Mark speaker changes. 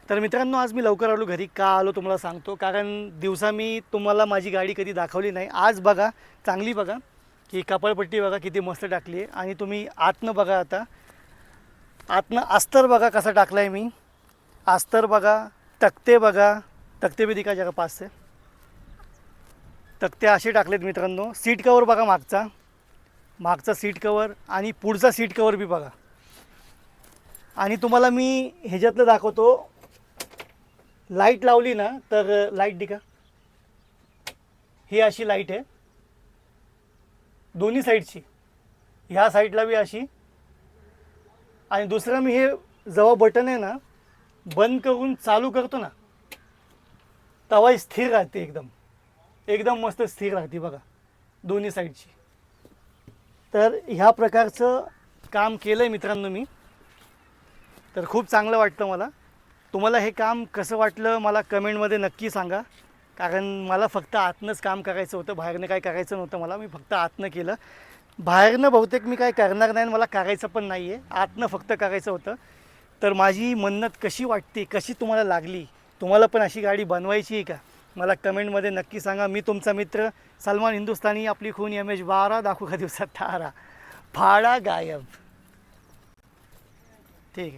Speaker 1: तर मित्रांनो, आज मी लवकर आलो घरी. का आलो तुम्हाला सांगतो. कारण दिवसा मी तुम्हाला माझी गाडी कधी दाखवली नाही. आज बघा, चांगली बघा, की कपाळपट्टी बघा किती मस्त टाकली आहे. आणि तुम्ही आतनं बघा, आता आतनं अस्तर बघा कसा टाकला आहे मी. अस्तर बघा, तक्ते बघा, तक्ते बी दिखा जगा पास से. तक्ते असे टाकलेत मित्रांनो. सीट कवर बघा, मागचा सीट कवर आणि पुढचा सीट कवर बी बघा. आणि तुम्हाला मी ह्याच्यातलं दाखवतो. लाईट लावली ना, तर लाईट दिका, ही अशी लाईट आहे दोन्ही साईडची. ह्या साईडला बी अशी. आणि दुसरं मी हे जेव्हा बटन आहे ना बंद करून चालू करतो ना, तेव्हा स्थिर राहते, एकदम एकदम मस्त स्थिर राहते बघा दोन्ही साईडची. तर ह्या प्रकारचं काम केलं आहे मित्रांनो मी. तर खूप चांगलं वाटतं मला. तुम्हाला हे काम कसं वाटलं मला कमेंटमध्ये नक्की सांगा. कारण मला फक्त आतनंच काम करायचं होतं, बाहेरनं काय करायचं नव्हतं मला. मी फक्त आतनं केलं. बाहेरनं बहुतेक मी काय करणार नाही, मला करायचं पण नाही आहे. आतनं फक्त करायचं होतं. तर माझी मन्नत कशी वाटते, कशी तुम्हाला लागली, तुम्हाला पण अशी गाडी बनवायची आहे का, मला कमेंटमध्ये नक्की सांगा. मी तुमचा मित्र सलमान हिंदुस्तानी, आपली खून MH12, दाखवू का दिवसात तारा, फाडा गायब. ठीक आहे.